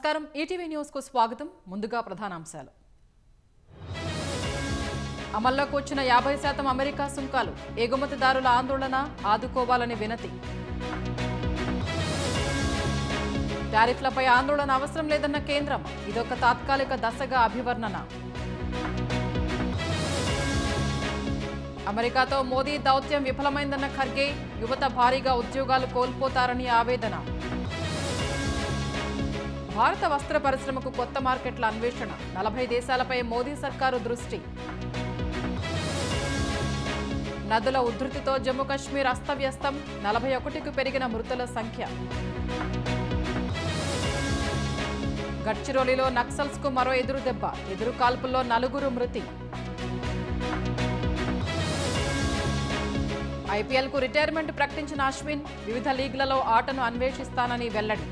నమస్కారం ETV news కు స్వాగతం ముందుగా ప్రధానాంశాలు అమల్లోకి వచ్చిన 50% అమెరికా సుంకాలు ఎగుమతిదారుల ఆందోళన ఆదుకోవాలని వినతి టారిఫ్లపై ఆందోళన అవసరం లేదన్న కేంద్రం ఇదొక తాత్కాలిక దశగా అభివర్ణన అమెరికాతో మోదీ దౌత్యం విఫలమైందన్న ఖర్గే యువత భారీగా ఉద్యోగాలు కోల్పోతారని ఆవేదన భారత వస్త్ర పరిశ్రమకు కొత్త మార్కెట్ల అన్వేషణ 40 దేశాలపై మోదీ సర్కారు దృష్టి నదుల ఉధృతితో జమ్మూ కశ్మీర్ అస్తవ్యస్తం 41కు పెరిగిన మృతుల సంఖ్య గడ్చిరోలిలో నక్సల్స్ కు మరో ఎదురుదెబ్బ ఎదురు కాల్పుల్లో 4 మృతి ఐపీఎల్ కు రిటైర్మెంట్ ప్రకటించిన అశ్విన్ వివిధ లీగ్లలో ఆటను అన్వేషిస్తానని వెల్లడి